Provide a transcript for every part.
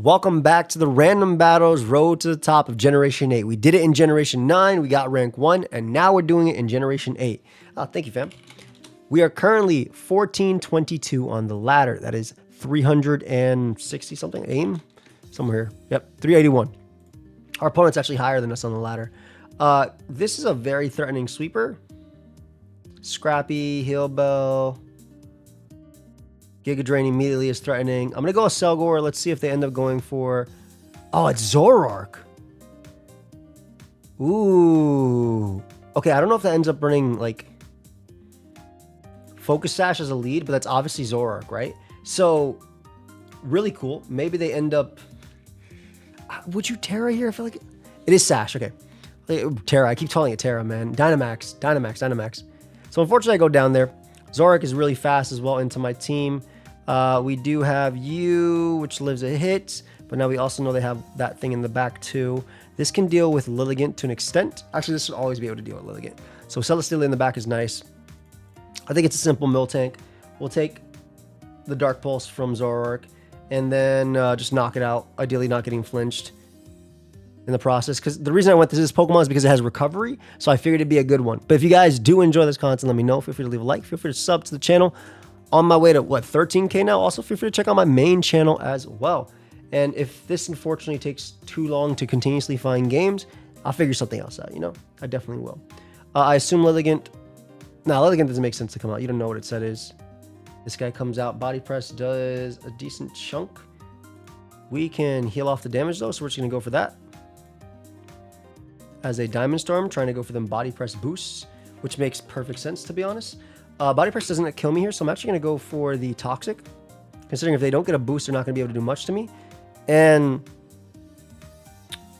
Welcome back to the Random Battles Road to the Top of Generation 8. We did it in Generation 9, we got rank 1, and now we're doing it in Generation 8. Thank you, fam. We are currently 1422 on the ladder. That is 360 something. Aim? Somewhere here. Yep, 381. Our opponent's actually higher than us on the ladder. This is a very threatening sweeper. Scrappy, Heal Bell. Giga Drain immediately is threatening. I'm going to go a Selgor. Let's see if they end up going for... Oh, it's Zoroark. Ooh. Okay, I don't know if that ends up running, like... Focus Sash as a lead, but that's obviously Zoroark, right? So, really cool. Maybe they end up... Would you Terra here? I feel like... It is Sash, okay. Terra, I keep calling it Terra, man. Dynamax. So, unfortunately, I go down there. Zoroark is really fast as well into my team. We do have you, which lives a hit, but now we also know they have that thing in the back too. This can deal with Lilligant to an extent. Actually, this will always be able to deal with Lilligant. So Celesteela in the back is nice. I think it's a simple Miltank. We'll take the Dark Pulse from Zoroark and then just knock it out, ideally not getting flinched in the process. Because the reason I went to this Pokemon is because it has recovery, so I figured it'd be a good one. But if you guys do enjoy this content, let me know. Feel free to leave a like. Feel free to sub to the channel. On my way to, what, 13K now? Also, feel free to check out my main channel as well. And if this, unfortunately, takes too long to continuously find games, I'll figure something else out, you know? I definitely will. I assume Lilligant... Nah, Lilligant doesn't make sense to come out. You don't know what its set is. This guy comes out. Body Press does a decent chunk. We can heal off the damage, though, so we're just going to go for that. As a Diamond Storm, trying to go for them Body Press boosts, which makes perfect sense, to be honest. Body Press doesn't kill me here, so I'm actually going to go for the Toxic. Considering if they don't get a boost, they're not going to be able to do much to me. And...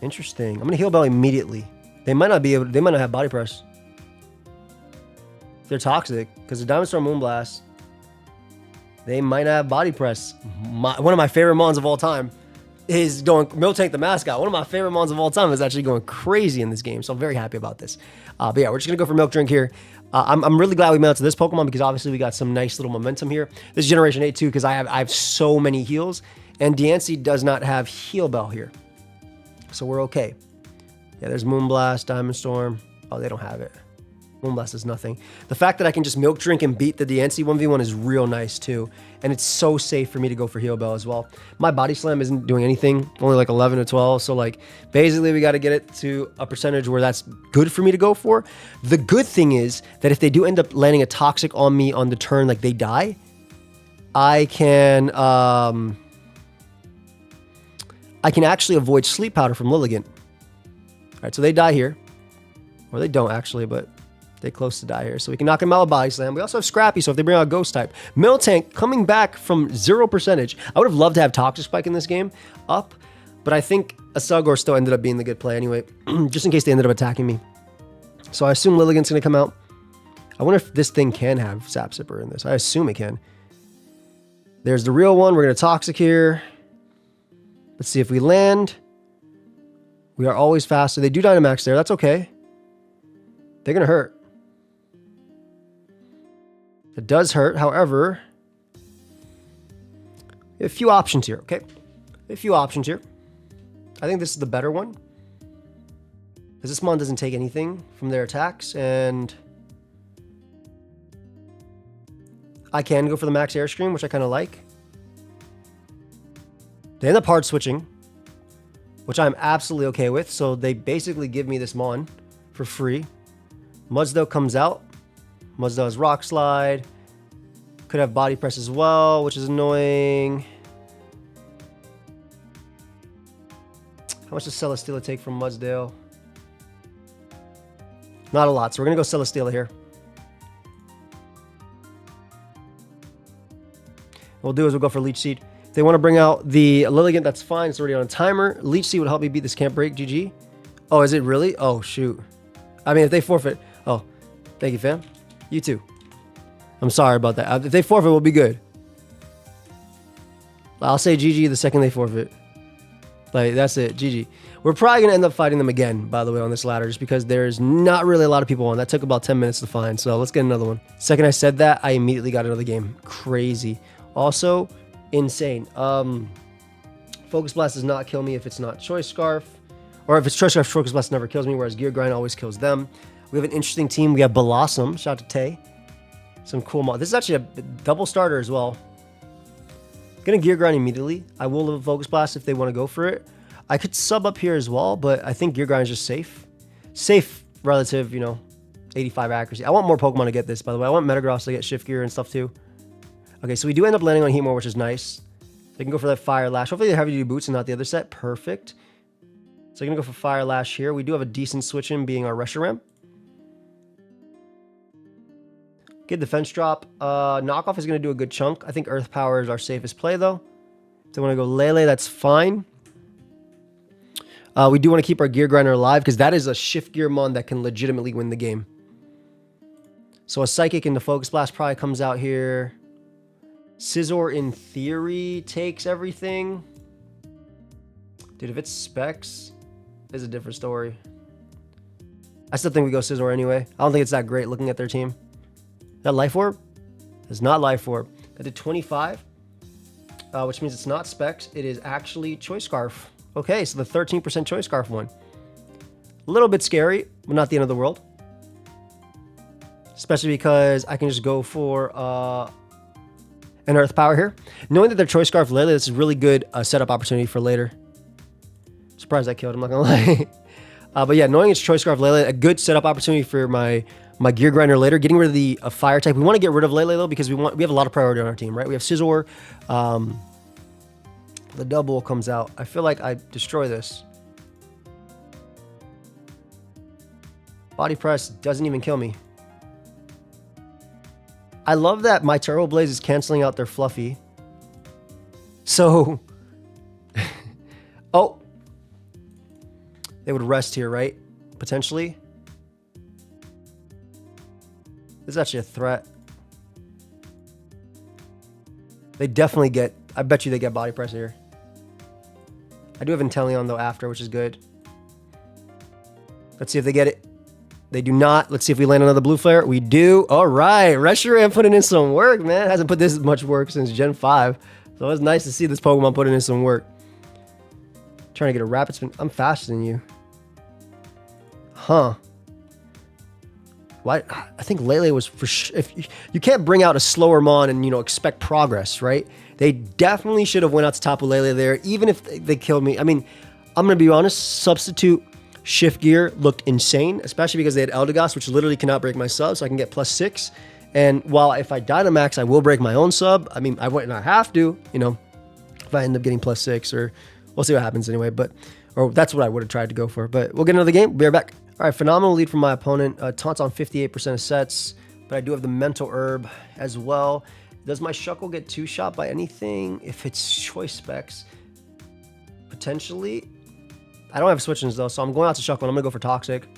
Interesting. I'm going to Heal Bell immediately. They might not be able to, they might not have Body Press. They're Toxic, because the Diamond Storm Moonblast, they might not have Body Press. One of my favorite mons of all time is going... Miltank the mascot. One of my favorite mons of all time is actually going crazy in this game, so I'm very happy about this. But yeah, we're just going to go for Milk Drink here. I'm really glad we made it to this Pokemon because obviously we got some nice little momentum here. This is Generation 8 too because I have so many heals, and Diancie does not have Heal Bell here. So we're okay. Yeah, there's Moonblast, Diamond Storm. Oh, they don't have it. Moonblast is nothing. The fact that I can just Milk Drink and beat the Diancie 1v1 is real nice too. And it's so safe for me to go for Heal Bell as well. My Body Slam isn't doing anything, only like 11 to 12. So like basically we got to get it to a percentage where that's good for me to go for. The good thing is that if they do end up landing a Toxic on me on the turn, like they die, I can actually avoid Sleep Powder from Lilligant. All right, so they die here. Or they don't actually, but... They close to die here, so we can knock him out with Body Slam. We also have Scrappy, so if they bring out a Ghost type. Miltank coming back from 0%. I would have loved to have Toxic Spike in this game up, but I think a Selgor still ended up being the good play anyway, just in case they ended up attacking me. So I assume Lilligant's going to come out. I wonder if this thing can have Sap Sipper in this. I assume it can. There's the real one. We're going to Toxic here. Let's see if we land. We are always faster. They do Dynamax there. That's okay. They're going to hurt. It does hurt, however, we have a few options here, okay? A few options here. I think this is the better one. Because this mon doesn't take anything from their attacks, and I can go for the Max Airstream, which I kind of like. They end up hard switching, which I'm absolutely okay with, so they basically give me this mon for free. Mudsdale comes out. Mudsdale has Rock Slide. Could have Body Press as well, which is annoying. How much does Celesteela take from Mudsdale? Not a lot, so we're going to go Celesteela here. What we'll do is we'll go for Leech Seed. If they want to bring out the Lilligant, that's fine. It's already on a timer. Leech Seed would help me beat this Camp Break. GG. Oh, is it really? Oh, shoot. I mean, if they forfeit... Oh, thank you, fam. You too. I'm sorry about that. If they forfeit, we'll be good. I'll say GG the second they forfeit. Like, that's it. GG. We're probably going to end up fighting them again, by the way, on this ladder, just because there's not really a lot of people on. That took about 10 minutes to find, so let's get another one. Second I said that, I immediately got another game. Crazy. Also, insane. Focus Blast does not kill me if it's not Choice Scarf. Or if it's Choice Scarf, Focus Blast never kills me, whereas Gear Grind always kills them. We have an interesting team. We have Blossom. Shout out to Tay. Some cool mod. This is actually a double starter as well. Gonna Gear Grind immediately. I will live a Focus Blast if they want to go for it. I could sub up here as well, but I think Gear Grind is just safe. Safe relative, you know, 85 accuracy. I want more Pokemon to get this, by the way. I want Metagross to get Shift Gear and stuff too. Okay, so we do end up landing on Heatmore, which is nice. So I can go for that Fire Lash. Hopefully they have you do boots and not the other set. Perfect. So I'm going to go for Fire Lash here. We do have a decent switch in being our Reshiram. Good defense drop. Knockoff is going to do a good chunk. I think Earth Power is our safest play, though. If they want to go Lele, that's fine. We do want to keep our Gear Grinder alive because that is a Shift Gear Mon that can legitimately win the game. So a Psychic into Focus Blast probably comes out here. Scizor, in theory, takes everything. Dude, if it's Specs, it's a different story. I still think we go Scizor anyway. I don't think it's that great looking at their team. That Life Orb? It's not Life Orb. I did 25, which means it's not Specs. It is actually Choice Scarf. Okay, so the 13% Choice Scarf one. A little bit scary, but not the end of the world. Especially because I can just go for an Earth Power here. Knowing that they're Choice Scarf Lele, this is really good setup opportunity for later. Surprised I killed him, I'm not gonna lie. But yeah, knowing it's Choice Scarf Lele, a good setup opportunity for my Gear Grinder later. Getting rid of the Fire type. We want to get rid of Lele though because we have a lot of priority on our team, right? We have Scizor. The double comes out. I feel like I destroy this. Body Press doesn't even kill me. I love that my Turbo Blaze is canceling out their Fluffy. So, oh, they would rest here, right? Potentially. This is actually a threat. They definitely get, I bet you they get Body Press here. I do have Inteleon though after, which is good. Let's see if they get it. They do not. Let's see if we land another Blue Flare. We do. All right. Reshiram putting in some work, man. Hasn't put this much work since Gen 5. So it's nice to see this Pokemon putting in some work. Trying to get a Rapid Spin. I'm faster than you. Huh. Why? I think Lele was for sure. If you can't bring out a slower Mon and, you know, expect progress, right? They definitely should have went out to Tapu Lele there, even if they killed me. I mean, I'm going to be honest. Substitute Shift Gear looked insane, especially because they had Eldegoss, which literally cannot break my sub, so I can get +6. And while if I Dynamax, I will break my own sub. I mean, I wouldn't have to, you know, if I end up getting +6, or we'll see what happens anyway. But, or that's what I would have tried to go for. But we'll get another game. Be right back. All right, phenomenal lead from my opponent. Taunt's on 58% of sets, but I do have the Mental Herb as well. Does my Shuckle get two-shot by anything? If it's Choice Specs, potentially. I don't have switch-ins though, so I'm going out to Shuckle and I'm gonna go for Toxic.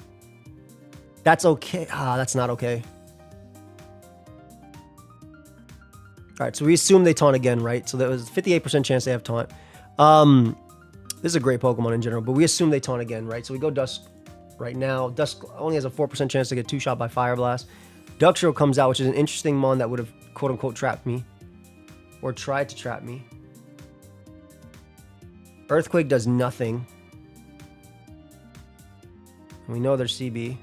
That's okay. That's not okay. All right, so we assume they taunt again, right? So there was a 58% chance they have taunt. This is a great Pokemon in general, but we assume they taunt again, right? So we go Dusk right now. Dusk only has a 4% chance to get two-shot by Fire Blast. Duxtro comes out, which is an interesting Mon that would have quote-unquote trapped me. Or tried to trap me. Earthquake does nothing. We know there's CB.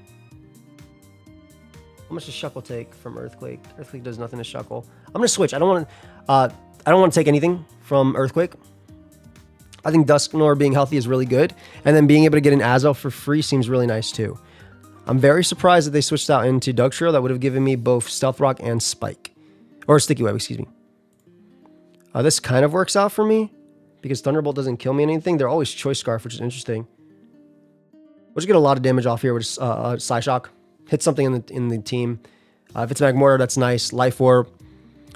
How much does Shuckle take from Earthquake? Earthquake does nothing to Shuckle. I'm gonna switch. I don't want to take anything from Earthquake. I think Dusknoir being healthy is really good, and then being able to get an Azel for free seems really nice too. I'm very surprised that they switched out into Dugtrio. That would have given me both Stealth Rock and Spike, or Sticky Web, excuse me. This kind of works out for me because Thunderbolt doesn't kill me or anything. They're always Choice Scarf, which is interesting. We'll just get a lot of damage off here with Psyshock. Hit something in the team. If it's Magmortar, that's nice. Life Orb.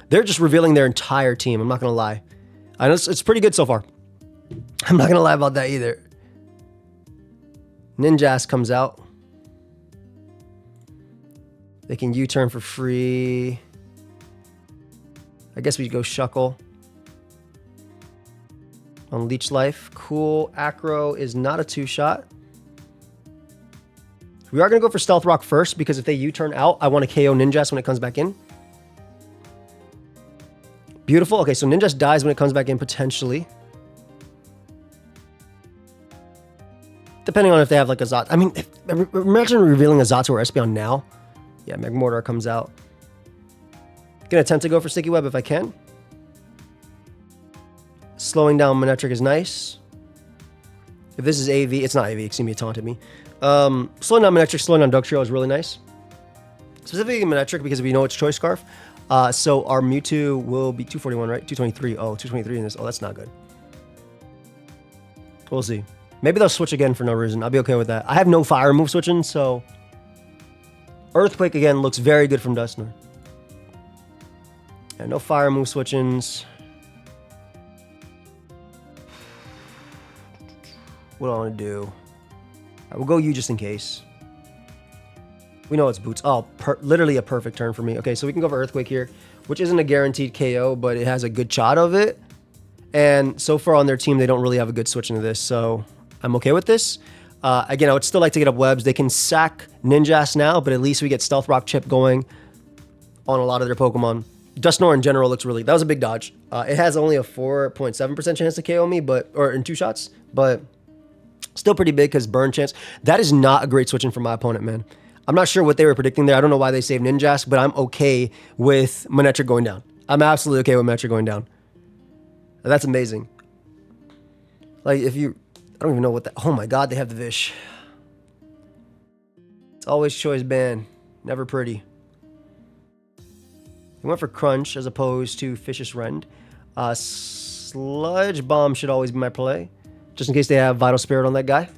They're just revealing their entire team. I'm not going to lie. I know it's pretty good so far. I'm not going to lie about that either. Ninjask comes out. They can U-turn for free. I guess we go Shuckle. On Leech Life. Cool. Acro is not a two-shot. We are going to go for Stealth Rock first because if they U-turn out, I want to KO Ninjask when it comes back in. Beautiful. Okay, so Ninjask dies when it comes back in, potentially. Depending on if they have like a Zot. I mean, imagine revealing a Zatsu or Espeon now. Yeah, Magmortar comes out. Gonna attempt to go for Sticky Web if I can. Slowing down Manectric is nice. If this is AV, it's not AV, excuse me, it taunted me. Slowing down Manectric, slowing down Dugtrio is really nice. Specifically Manectric because we know it's Choice Scarf. So our Mewtwo will be 241, right? 223. Oh, 223 in this. Oh, that's not good. We'll see. Maybe they'll switch again for no reason. I'll be okay with that. I have no fire move switching, so... Earthquake again looks very good from Dusknoir. Yeah, no fire move switchings. What do I want to do? Right, we'll go you just in case. We know it's Boots. Oh, literally a perfect turn for me. Okay, so we can go for Earthquake here, which isn't a guaranteed KO, but it has a good shot of it. And so far on their team, they don't really have a good switch into this, so I'm okay with this. Again, I would still like to get up Webs. They can sack Ninjask now, but at least we get Stealth Rock Chip going on a lot of their Pokemon. Dusknoir in general looks really... That was a big dodge. It has only a 4.7% chance to KO me, or in 2 shots, but still pretty big because burn chance. That is not a great switching for my opponent, man. I'm not sure what they were predicting there. I don't know why they saved Ninjask, but I'm okay with Manectric going down. I'm absolutely okay with Manectric going down. That's amazing. Like, if you... I don't even know what that... Oh my god, they have the Vish. It's always choice ban. Never pretty. He went for Crunch as opposed to Vicious Rend. Sludge Bomb should always be my play. Just in case they have Vital Spirit on that guy.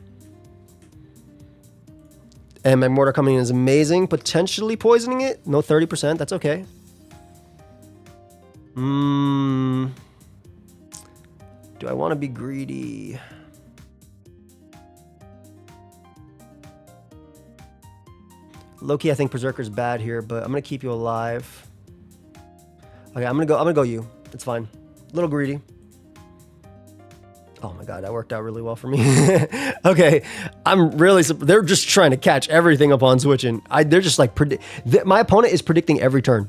And my Mortar coming in is amazing. Potentially poisoning it. No 30%. That's okay. Do I want to be greedy? Low-key, I think Berserker's bad here, but I'm gonna keep you alive. Okay, I'm gonna go you. It's fine. A little greedy. Oh my god, that worked out really well for me. Okay, I'm really... They're just trying to catch everything upon switching. They're just like... My opponent is predicting every turn.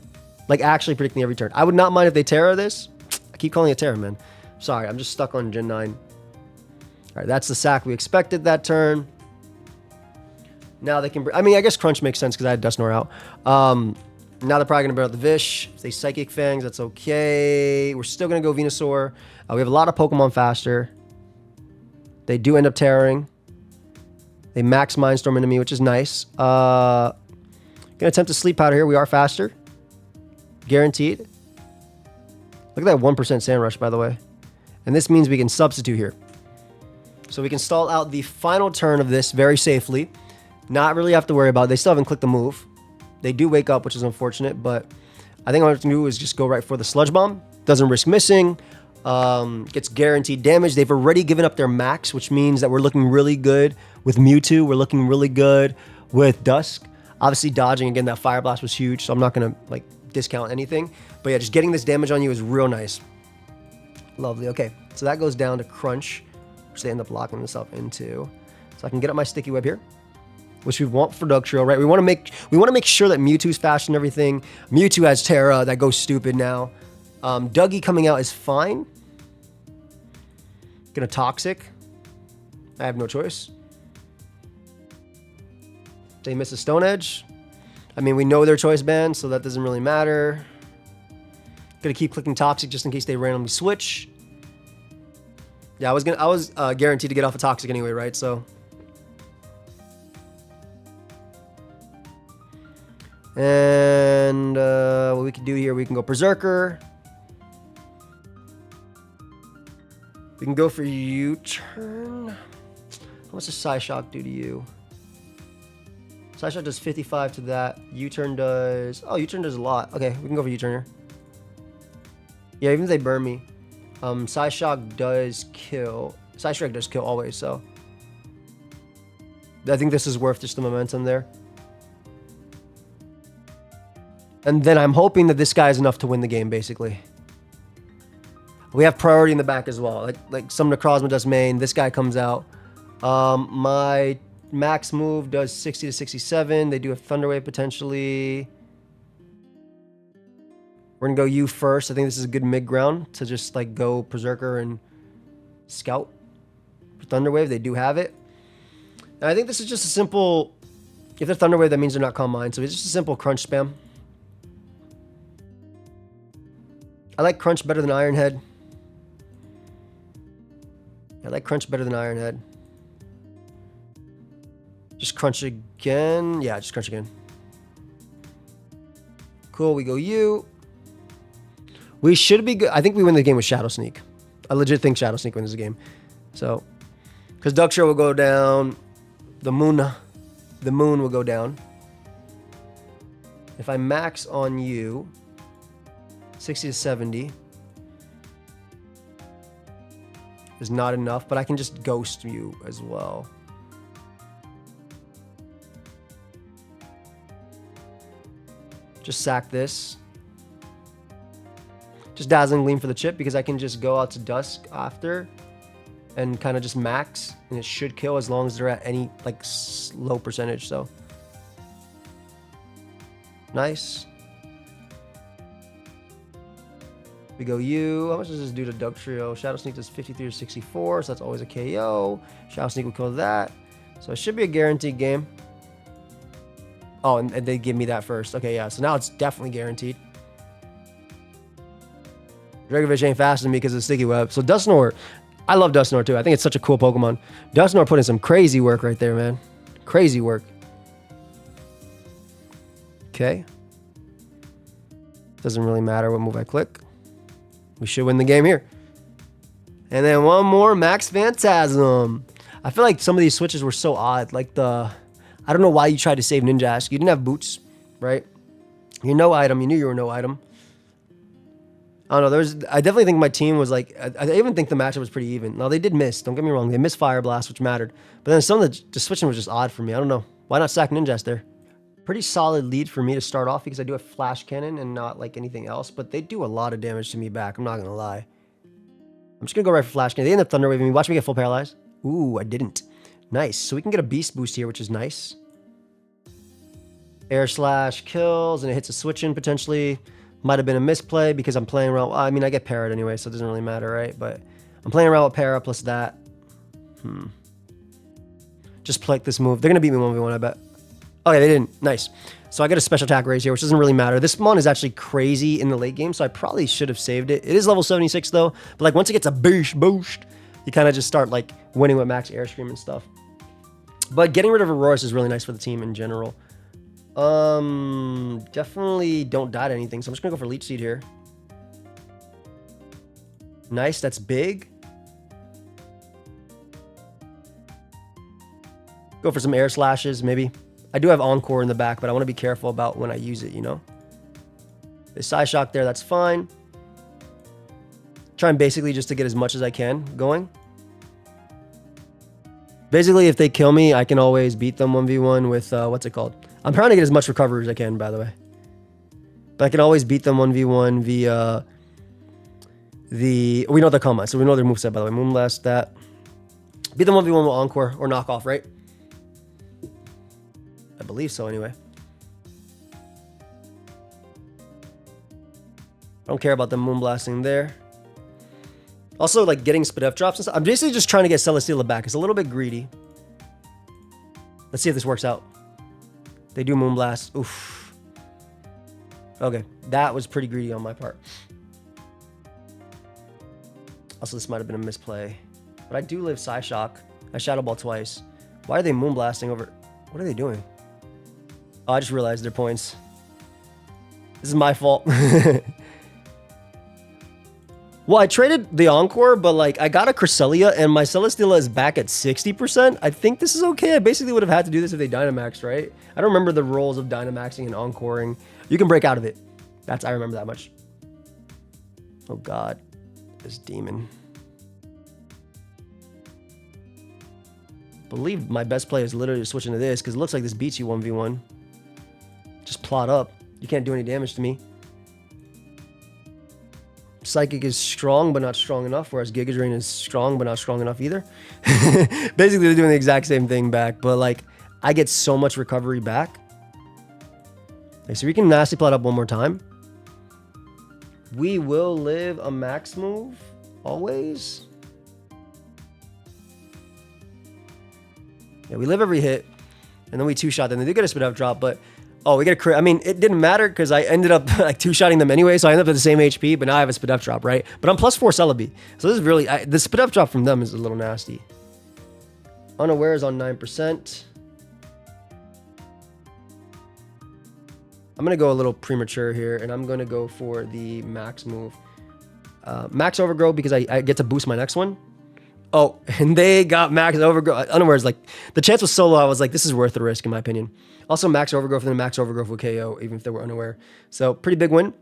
Like, actually predicting every turn. I would not mind if they Terra this. I keep calling it Terra, man. Sorry, I'm just stuck on Gen 9. All right, that's the sack we expected that turn. Now they can... I mean, I guess Crunch makes sense because I had Dusknoir out. Now they're probably going to bring out the Vish. If they Psychic Fangs, that's okay. We're still going to go Venusaur. We have a lot of Pokemon faster. They do end up tearing. They max Mindstorm into me, which is nice. Gonna attempt to Sleep Powder here. We are faster. Guaranteed. Look at that 1% Sand Rush, by the way. And this means we can substitute here. So we can stall out the final turn of this very safely. Not really have to worry about it. They still haven't clicked the move. They do wake up, which is unfortunate, but I think what I have to do is just go right for the Sludge Bomb. Doesn't risk missing. Gets guaranteed damage. They've already given up their max, which means that we're looking really good with Mewtwo. We're looking really good with Dusk. Obviously, dodging, again, that Fire Blast was huge, so I'm not going to like discount anything. But yeah, just getting this damage on you is real nice. Lovely. Okay, so that goes down to Crunch, which they end up locking themselves into. So I can get up my Sticky Web here, which we want for Dugtrio, right? We want to make sure that Mewtwo's fast and everything. Mewtwo has Terra, that goes stupid now. Dougie coming out is fine. Gonna Toxic. I have no choice. They miss a Stone Edge. I mean, we know their choice band, so that doesn't really matter. Gonna keep clicking Toxic just in case they randomly switch. Yeah, I was guaranteed to get off of Toxic anyway, right? So. And what we can do here, we can go Berserker. We can go for U-turn. How much does Psyshock do to you? Psyshock does 55 to that. U-turn does... Oh, U-turn does a lot. Okay, we can go for U-turn here. Yeah, even if they burn me. Psyshock does kill. Psystrike does kill always, so... I think this is worth just the momentum there. And then I'm hoping that this guy is enough to win the game, basically. We have priority in the back as well. Like some Necrozma does main. This guy comes out. My max move does 60 to 67. They do have Thunder Wave potentially. We're going to go you first. I think this is a good mid-ground to just like go Berserker and Scout for Thunder Wave. They do have it. And I think this is just a simple... If they're Thunder Wave, that means they're not Calm Mind. So it's just a simple Crunch spam. I like Crunch better than Iron Head. I like Crunch better than Iron Head. Just Crunch again. Yeah, just Crunch again. Cool, we go U. We should be good. I think we win the game with Shadow Sneak. I legit think Shadow Sneak wins the game. So, because Duckshire will go down. The moon will go down. If I max on you, 60 to 70 is not enough, but I can just ghost you as well. Just sack this. Just Dazzling Gleam for the chip because I can just go out to Dusk after and kind of just max, and it should kill as long as they're at any like low percentage. So nice. We go U. How much does this do to Doug Trio? Shadow Sneak does 53 to 64, so that's always a KO. Shadow Sneak will kill that. So it should be a guaranteed game. Oh, and they give me that first. Okay, yeah. So now it's definitely guaranteed. Dragovich ain't faster than me because of the Sticky Web. So Dusknoir, I love Dusknoir too. I think it's such a cool Pokemon. Dusknoir put in some crazy work right there, man. Crazy work. Okay. Doesn't really matter what move I click. We should win the game here. And then one more Max Phantasm. I feel like some of these switches were so odd. Like I don't know why you tried to save Ninjask. You didn't have boots, right? You're no item. You knew you were no item. I don't know. I definitely think my team was like, I even think the matchup was pretty even. Now, they did miss. Don't get me wrong. They missed Fire Blast, which mattered. But then some of the switching was just odd for me. I don't know. Why not sack Ninjask there? Pretty solid lead for me to start off because I do have Flash Cannon and not like anything else. But they do a lot of damage to me back. I'm not going to lie. I'm just going to go right for Flash Cannon. They end up Thunder Waving me. Watch me get full Paralyzed. Ooh, I didn't. Nice. So we can get a Beast Boost here, which is nice. Air Slash kills, and it hits a switch-in potentially. Might have been a misplay because I'm playing around. I mean, I get parried anyway, so it doesn't really matter, right? But I'm playing around with para plus that. Just play this move. They're going to beat me 1v1, I bet. Okay, they didn't. Nice. So I get a special attack raise here, which doesn't really matter. This mon is actually crazy in the late game, so I probably should have saved it. It is level 76, though. But like once it gets a boost, you kind of just start like winning with max Airstream and stuff. But getting rid of Auroras is really nice for the team in general. Definitely don't die to anything, so I'm just gonna go for Leech Seed here. Nice, that's big. Go for some Air Slashes, maybe. I do have Encore in the back, but I want to be careful about when I use it, you know? The Psyshock there, that's fine. Trying basically just to get as much as I can going. Basically, if they kill me, I can always beat them 1v1 with, what's it called? I'm trying to get as much recovery as I can, by the way. But I can always beat them 1v1 via we know their combat, so we know their moveset, by the way. Moonblast, that. Beat them 1v1 with Encore or Knockoff, right? I believe so, anyway. I don't care about them Moonblasting there. Also, like, getting Spit F drops and stuff. I'm basically just trying to get Celesteela back. It's a little bit greedy. Let's see if this works out. They do Moonblast. Oof. Okay, that was pretty greedy on my part. Also, this might have been a misplay. But I do live Psyshock. I Shadow Ball twice. Why are they Moonblasting over... What are they doing? Oh, I just realized their points. This is my fault. Well, I traded the Encore, but like I got a Cresselia and my Celesteela is back at 60%. I think this is okay. I basically would have had to do this if they Dynamaxed, right? I don't remember the roles of Dynamaxing and Encoring. You can break out of it. I remember that much. Oh God, this demon. I believe my best play is literally switching to this because it looks like this beats you 1v1. Just plot up. You can't do any damage to me. Psychic is strong, but not strong enough, whereas Giga Drain is strong, but not strong enough either. Basically, they're doing the exact same thing back, but like, I get so much recovery back. Okay, so we can nasty plot up one more time. We will live a max move, always. Yeah, we live every hit, and then we two-shot them. They do get a spit up drop, but oh, we get a crit. I mean, it didn't matter because I ended up like two-shotting them anyway, so I ended up at the same HP, but now I have a spit up drop, right? But I'm +4 Celebi. So this is really, the spit up drop from them is a little nasty. Unaware is on 9%. I'm going to go a little premature here, and I'm going to go for the max move. Max Overgrow because I get to boost my next one. Oh, and they got Max Overgrow. Unaware is like, the chance was so low, I was like, this is worth the risk in my opinion. Also, Max Overgrowth and then Max Overgrowth with KO, even if they were unaware. So, pretty big win.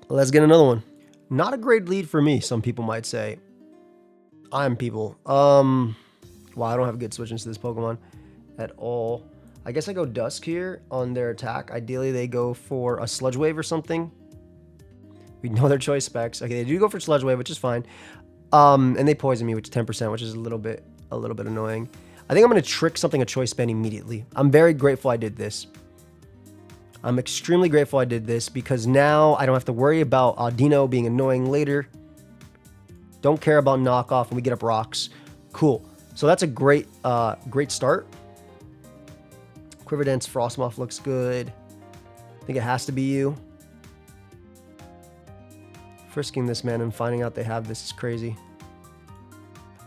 Let's get another one. Not a great lead for me, some people might say. I'm people. Wow, I don't have good switch-ins to this Pokemon at all. I guess I go Dusk here on their attack. Ideally, they go for a Sludge Wave or something. We know their choice specs. Okay, they do go for Sludge Wave, which is fine. And they poison me, which is 10%, which is a little bit annoying. I think I'm going to trick something a choice span immediately. I'm very grateful I did this. I'm extremely grateful I did this because now I don't have to worry about Audino being annoying later. Don't care about knockoff when we get up rocks. Cool. So that's a great start. Quiver Dance Frostmoth looks good. I think it has to be you. Frisking this man and finding out they have this is crazy.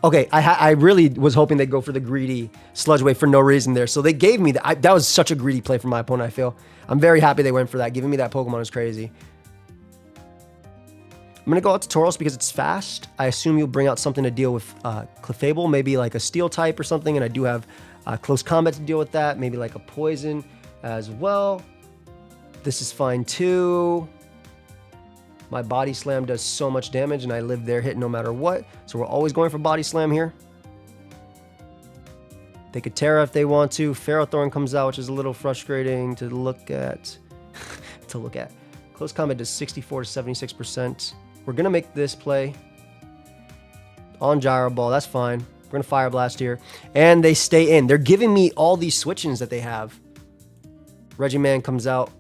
Okay, I really was hoping they'd go for the greedy Sludge Wave for no reason there. So they gave me that. That was such a greedy play from my opponent, I feel. I'm very happy they went for that. Giving me that Pokemon is crazy. I'm going to go out to Tauros because it's fast. I assume you'll bring out something to deal with Clefable, maybe like a Steel type or something. And I do have close combat to deal with that. Maybe like a Poison as well. This is fine too. My Body Slam does so much damage, and I live their hit no matter what. So we're always going for Body Slam here. They could Terra if they want to. Ferrothorn comes out, which is a little frustrating to look at. Close Combat does 64 to 76%. We're going to make this play on Gyro Ball. That's fine. We're going to Fire Blast here. And they stay in. They're giving me all these switch-ins that they have. Regiman comes out.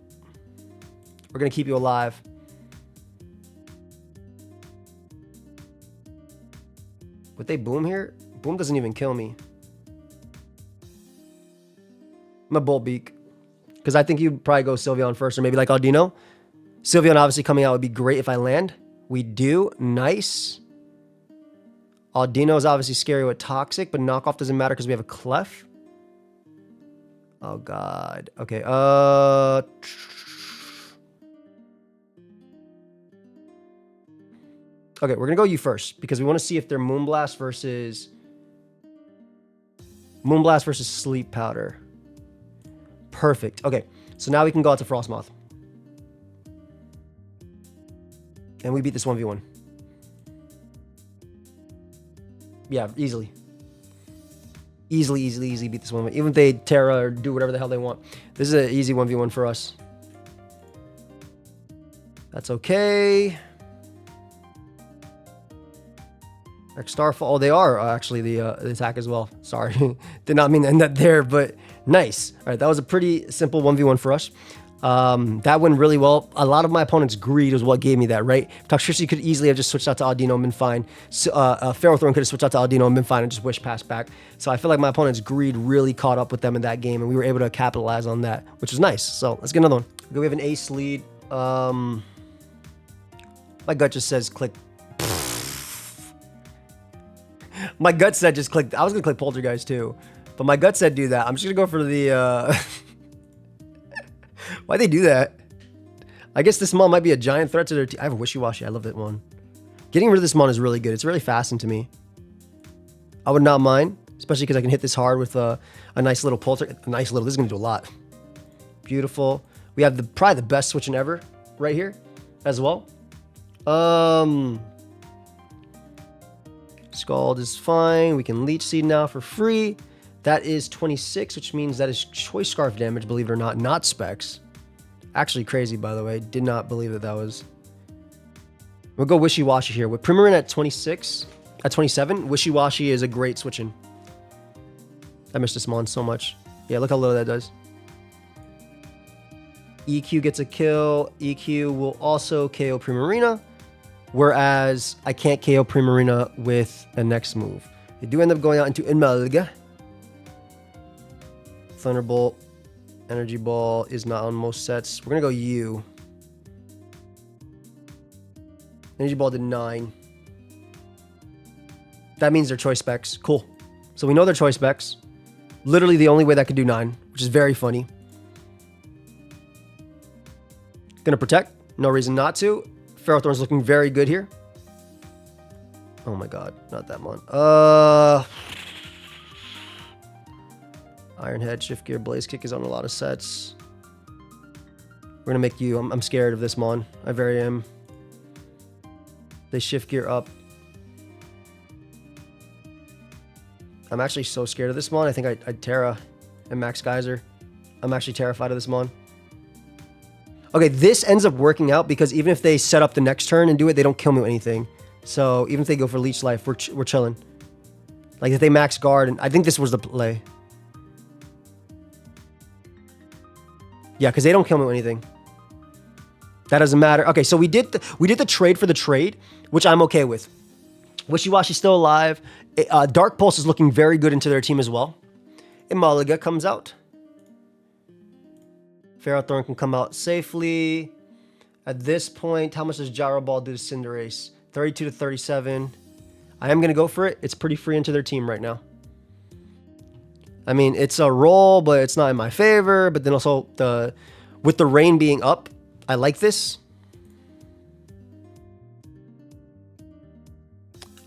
We're going to keep you alive. Would they Boom here? Boom doesn't even kill me. I'm a Bolt Beak. Because I think you'd probably go Sylveon first, or maybe like Audino. Sylveon obviously coming out would be great if I land. We do. Nice. Audino is obviously scary with Toxic, but knockoff doesn't matter because we have a Clef. Oh, God. Okay, Okay, we're going to go you first because we want to see if they're Moonblast versus Sleep Powder. Perfect. Okay, so now we can go out to Frostmoth. And we beat this 1v1. Yeah, easily. Easily beat this 1v1. Even if they Terra or do whatever the hell they want. This is an easy 1v1 for us. That's okay. Starfall. Oh, they are actually the attack as well. Sorry. Did not mean to end that there, but nice. All right, that was a pretty simple 1v1 for us. That went really well. A lot of my opponent's greed was what gave me that, right? Toxtricity could easily have just switched out to Audino and been fine. So, Ferrothorn could have switched out to Audino and been fine and just wish pass back. So I feel like my opponent's greed really caught up with them in that game, and we were able to capitalize on that, which was nice. So let's get another one. Okay, we have an ace lead. My gut just says click. My gut said just click. I was going to click Poltergeist too, but my gut said do that. I'm just going to go for the... Why'd they do that? I guess this Mon might be a giant threat to their team. I have a Wishy-Washy. I love that one. Getting rid of this Mon is really good. It's really fastened to me. I would not mind, especially because I can hit this hard with a nice little Polter. A nice little... This is going to do a lot. Beautiful. We have probably the best switching ever right here as well. Scald is fine. We can Leech Seed now for free. That is 26, which means that is Choice Scarf damage, believe it or not, not specs. Actually crazy, by the way. Did not believe that was. We'll go Wishy-Washy here. With Primarina at 26, at 27, Wishy-Washy is a great switch-in. I missed this Mon so much. Yeah, look how little that does. EQ gets a kill. EQ will also KO Primarina. Whereas I can't KO Primarina with a next move. They do end up going out into Inmelga. Thunderbolt. Energy Ball is not on most sets. We're going to go U. Energy Ball did 9. That means they're choice specs. Cool. So we know they're choice specs. Literally the only way that could do 9, which is very funny. Gonna protect. No reason not to. Ferrothorn's looking very good here. Oh my god, not that mon. Iron Head, Shift Gear, Blaze Kick is on a lot of sets. We're gonna make you. I'm scared of this mon. I very am. They Shift Gear up. I'm actually so scared of this mon. I think I'd Terra and Max Geyser. I'm actually terrified of this mon. Okay, this ends up working out because even if they set up the next turn and do it, they don't kill me with anything. So even if they go for Leech Life, we're chilling. Like if they max guard, and I think this was the play. Yeah, because they don't kill me with anything. That doesn't matter. Okay, so we did the trade for the trade, which I'm okay with. Wishy-Washy's still alive. Dark Pulse is looking very good into their team as well. Imalaga comes out. Ferrothorn can come out safely. At this point, how much does Gyro Ball do to Cinderace? 32 to 37. I am going to go for it. It's pretty free into their team right now. I mean, it's a roll, but it's not in my favor. But then also, with the rain being up, I like this.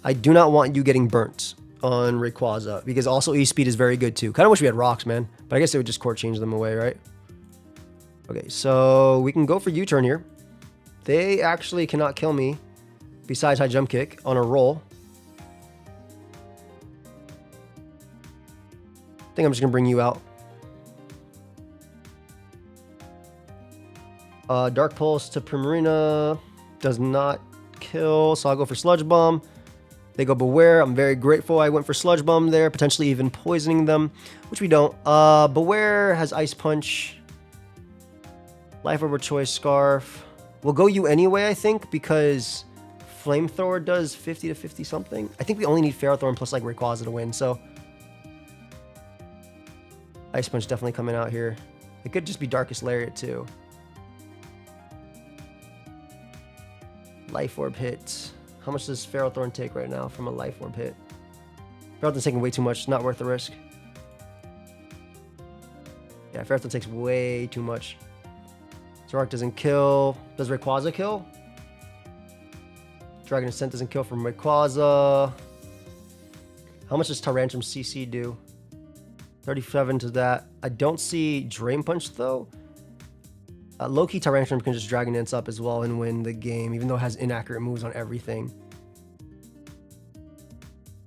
I do not want you getting burnt on Rayquaza because also E-Speed is very good too. Kind of wish we had rocks, man. But I guess it would just court change them away, right? Okay, so we can go for U-turn here. They actually cannot kill me besides high jump kick on a roll. I think I'm just going to bring you out. Dark Pulse to Primarina does not kill, so I'll go for Sludge Bomb. They go Beware. I'm very grateful I went for Sludge Bomb there, potentially even poisoning them, which we don't. Beware has Ice Punch. Life Orb or Choice Scarf. We'll go you anyway, I think, because Flamethrower does 50 to 50 something. I think we only need Ferrothorn plus like Rayquaza to win, so Ice Punch definitely coming out here. It could just be Darkest Lariat too. Life Orb hit. How much does Ferrothorn take right now from a Life Orb hit? Ferrothorn's taking way too much. Not worth the risk. Yeah, Ferrothorn takes way too much. Zoroark doesn't kill. Does Rayquaza kill? Dragon Ascent doesn't kill from Rayquaza. How much does Tyrantrum CC do? 37 to that. I don't see Drain Punch though. Low-key Tyrantrum can just Dragon Dance up as well and win the game, even though it has inaccurate moves on everything.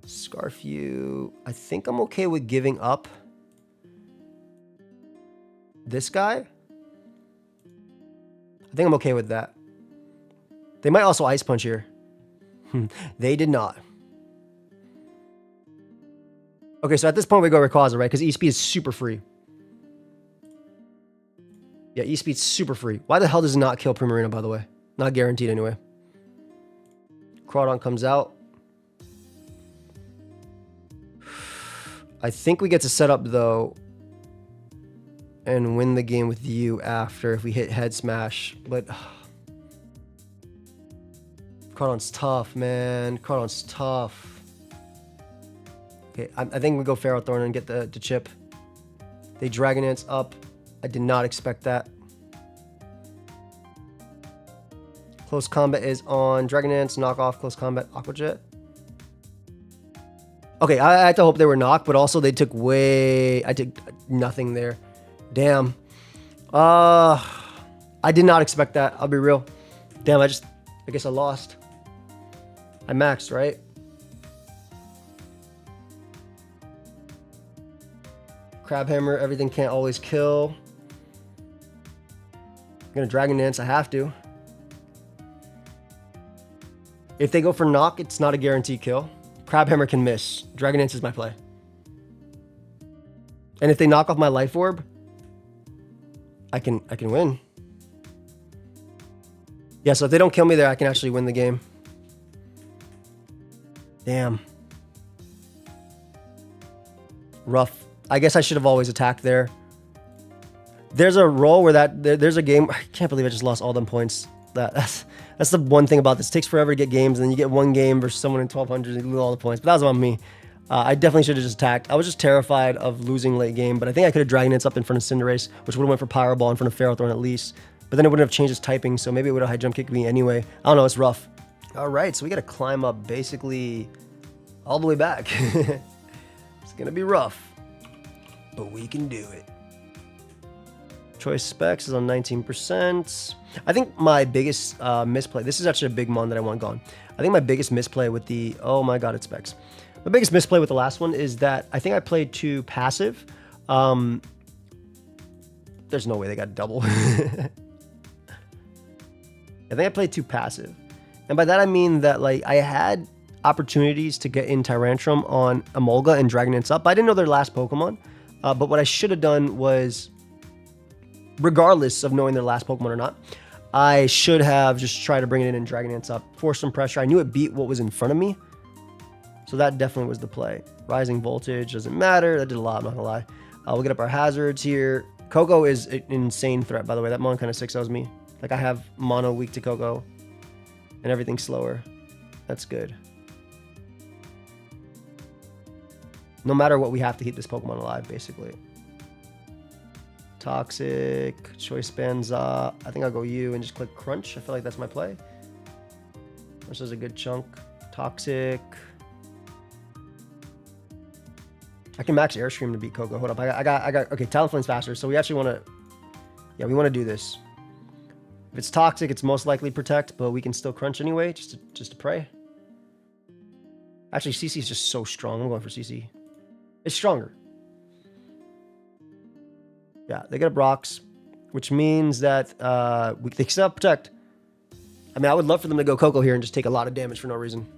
Scarf you. I think I'm okay with giving up this guy. I think I'm okay with that. They might also Ice Punch here. They did not. Okay, so at this point we go Rayquaza, right? Because E-Speed is super free. Yeah, E-Speed's super free. Why the hell does it not kill Primarina, by the way? Not guaranteed anyway. Crawdon comes out. I think we get to set up, though, and win the game with you after if we hit Head Smash. But Crawdon's tough, man. Crawdon's tough. Okay, I think we go Ferrothorn and get the chip. They Dragon Dance up. I did not expect that. Close Combat is on Dragon Dance, knock off Close Combat, Aqua Jet. Okay, I had to hope they were knocked, but also they took way... I took nothing there. Damn. I did not expect that. I'll be real. Damn, I guess I lost. I maxed, right? Crabhammer, everything can't always kill. I'm gonna Dragon Dance, I have to. If they go for knock, it's not a guaranteed kill. Crabhammer can miss. Dragon Dance is my play. And if they knock off my Life Orb, I can win. Yeah, so if they don't kill me there, I can actually win the game. Damn. Rough. I guess I should have always attacked there. There's a role where there's a game. I can't believe I just lost all them points. That's the one thing about this. It takes forever to get games, and then you get one game versus someone in 1200 and you lose all the points. But that was on me. I definitely should have just attacked. I was just terrified of losing late game, but I think I could have Dragon Dance up in front of Cinderace, which would have went for Power Ball in front of Ferrothorn at least. But then it wouldn't have changed its typing, so maybe it would have high jump kicked me anyway. I don't know, it's rough. All right, so we got to climb up basically all the way back. It's going to be rough, but we can do it. Choice specs is on 19%. I think my biggest misplay, this is actually a big mon that I want gone. I think my biggest misplay with the, oh my god, it's specs. My biggest misplay with the last one is that I think I played too passive. There's no way they got double. I think I played too passive. And by that I mean that like I had opportunities to get in Tyrantrum on Emolga and Dragon Dance up. I didn't know their last Pokemon. But what I should have done was, regardless of knowing their last Pokemon or not, I should have just tried to bring it in and Dragon Dance up, force some pressure. I knew it beat what was in front of me. So that definitely was the play. Rising Voltage doesn't matter. That did a lot, I'm not gonna lie. We'll get up our hazards here. Coco is an insane threat, by the way. That mon kind of 6-0s me. Like I have mono weak to Coco and everything's slower. That's good. No matter what, we have to keep this Pokemon alive, basically. Toxic, Choice Banza. I think I'll go you and just click Crunch. I feel like that's my play. This is a good chunk. Toxic. I can max Airstream to beat Coco. Hold up. I got, okay, Talonflame's faster. So we actually want to, yeah, we want to do this. If it's Toxic, it's most likely Protect, but we can still Crunch anyway, just to pray. Actually, CC is just so strong. I'm going for CC. It's stronger. Yeah, they get up rocks, which means that they can still Protect. I mean, I would love for them to go Coco here and just take a lot of damage for no reason.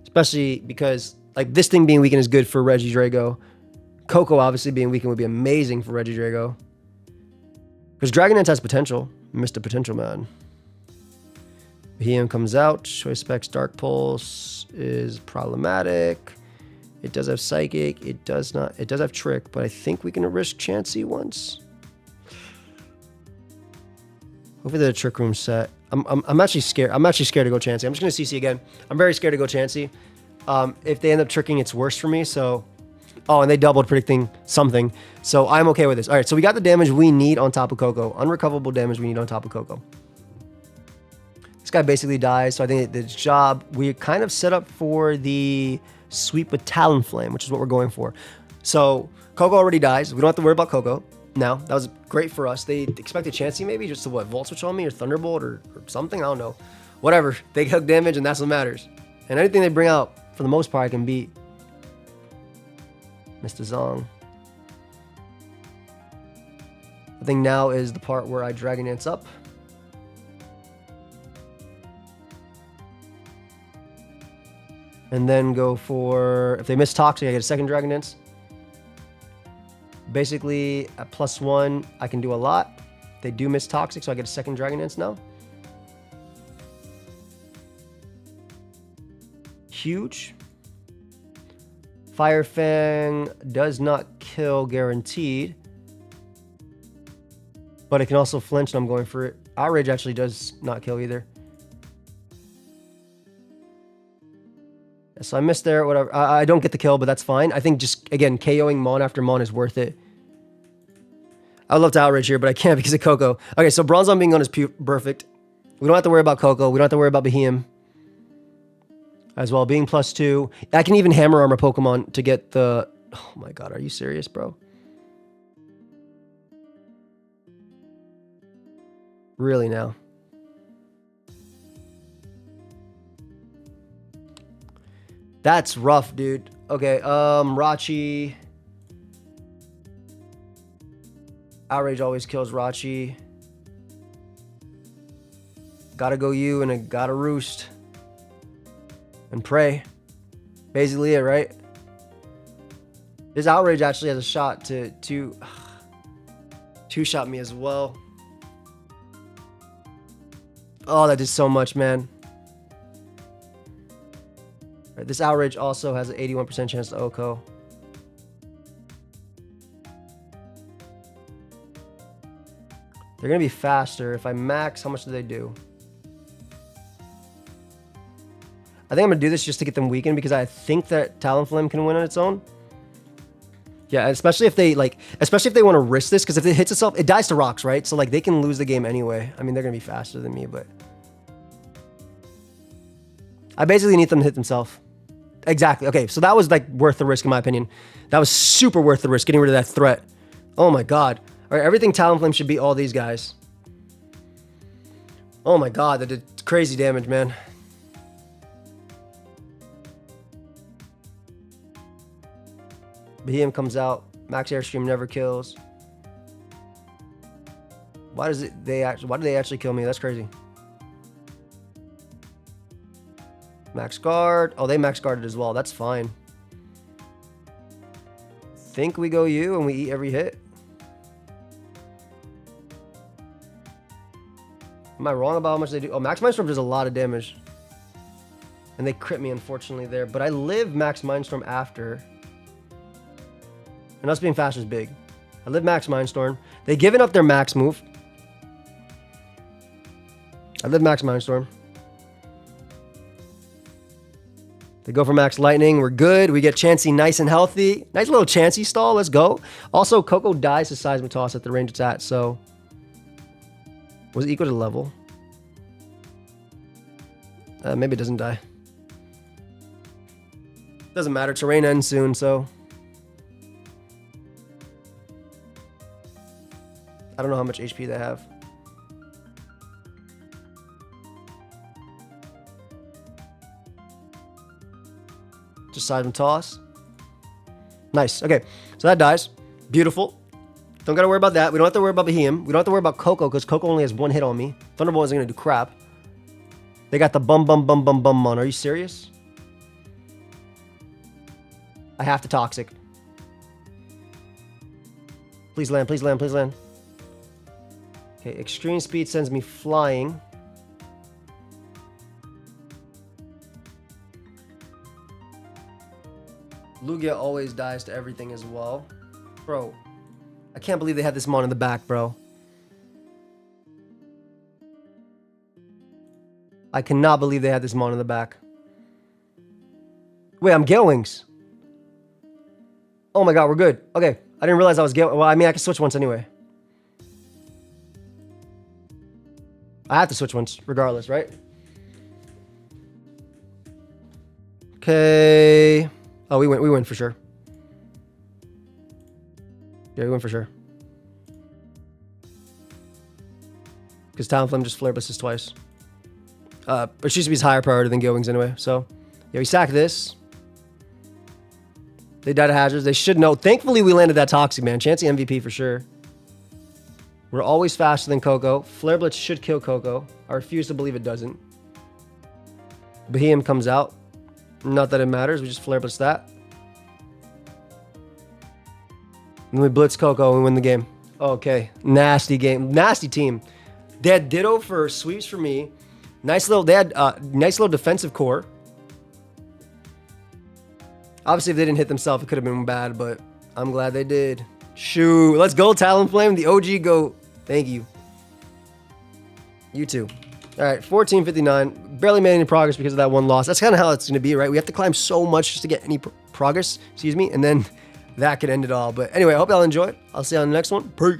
Especially because, like, this thing being weakened is good for Regidrago. Coco obviously being weakened would be amazing for Regidrago. Because Dragon Dance has potential. Missed a potential, man. Behem comes out. Choice Specs Dark Pulse is problematic. It does have Psychic. It does not. It does have Trick, but I think we can risk Chansey once. Hopefully the Trick Room set. I'm actually scared. I'm actually scared to go Chansey. I'm just gonna CC again. I'm very scared to go Chansey. If they end up tricking, it's worse for me. So, oh, and they doubled predicting something. So I'm okay with this. All right, so we got the damage we need on top of Coco. Unrecoverable damage we need on top of Coco. This guy basically dies, so I think it did its job. We kind of set up for the sweep with Talonflame, which is what we're going for. So Coco already dies. We don't have to worry about Coco now. That was great for us. They expected Chansey maybe just to what, Volt Switch on me or Thunderbolt or something. I don't know. Whatever. They took damage and that's what matters. And anything they bring out, for the most part, I can beat. Mr. Zong. I think now is the part where I Dragon Dance up. And then go for, if they miss Toxic, I get a second Dragon Dance. Basically, at +1, I can do a lot. They do miss Toxic, so I get a second Dragon Dance now. Huge. Fire Fang does not kill guaranteed. But it can also flinch, and I'm going for it. Outrage actually does not kill either. So I missed there, whatever. I don't get the kill, but that's fine. I think just, again, KOing Mon after Mon is worth it. I would love to outrage here, but I can't because of Coco. Okay, so Bronzong being on is perfect. We don't have to worry about Coco. We don't have to worry about Behem as well. Being +2. I can even Hammer Armor Pokemon to get the... Oh my god, are you serious, bro? Really now? That's rough, dude. Okay, Rachi. Outrage always kills Rachi. Gotta go you and I gotta roost. And pray. Basically it, right? This Outrage actually has a shot to two-shot me as well. Oh, that did so much, man. Right, this Outrage also has an 81% chance to OHKO. They're going to be faster. If I max, how much do they do? I think I'm going to do this just to get them weakened because I think that Talonflame can win on its own. Yeah, especially if they want to risk this, because if it hits itself, it dies to rocks, right? So like they can lose the game anyway. I mean, they're going to be faster than me, but I basically need them to hit themselves. Exactly. Okay, so that was like worth the risk in my opinion. That was super worth the risk, getting rid of that threat. Oh my god. All right, everything Talonflame should beat all these guys. Oh my god, that did crazy damage, man. Behem comes out. Max Airstream never kills. Why do they actually kill me? That's crazy. Max guard. Oh, they max guarded as well. That's fine. Think we go you and we eat every hit. Am I wrong about how much they do? Oh, Max Mindstorm does a lot of damage. And they crit me, unfortunately, there. But I live Max Mindstorm after. And us being fast is big. I live Max Mindstorm. They given up their max move. I live Max Mindstorm. They go for Max Lightning. We're good. We get Chansey nice and healthy. Nice little Chansey stall. Let's go. Also, Coco dies to Seismic Toss at the range it's at, so... Was it equal to level? Maybe it doesn't die. Doesn't matter. Terrain ends soon, so... I don't know how much HP they have. Just Seismic Toss. Nice. Okay, so that dies. Beautiful. Don't gotta worry about that. We don't have to worry about Behem. We don't have to worry about Coco because Coco only has one hit on me. Thunderbolt isn't gonna do crap. They got the bum on. Are you serious? I have to Toxic. Please land, please land, please land. Okay, Extreme Speed sends me flying. Lugia always dies to everything as well. Bro, I can't believe they had this mon in the back, bro. I cannot believe they had this mon in the back. Wait, I'm Gale Wings. Oh my god, we're good. Okay, I didn't realize I was Gale. Well, I mean, I can switch once anyway. I have to switch once, regardless, right? Okay. Oh, we win for sure. Yeah, we win for sure. Because Talonflame just Flare Blitz twice. But Shishibi's higher priority than Gale Wings anyway. So, yeah, we sack this. They died to hazards. They should know. Thankfully, we landed that Toxic, man. Chansey MVP for sure. We're always faster than Coco. Flare Blitz should kill Coco. I refuse to believe it doesn't. Behem comes out. Not that it matters. We just Flare Blitz that. And then we blitz Coco and we win the game. Okay. Nasty game. Nasty team. They had Ditto for sweeps for me. Nice little... They had nice little defensive core. Obviously, if they didn't hit themselves, it could have been bad, but I'm glad they did. Shoot. Let's go, Talonflame. The OG GOAT. Thank you. You too. All right, 1459. Barely made any progress because of that one loss. That's kind of how it's going to be, right? We have to climb so much just to get any progress, excuse me, and then that could end it all. But anyway, I hope y'all enjoyed. I'll see you on the next one. Peace.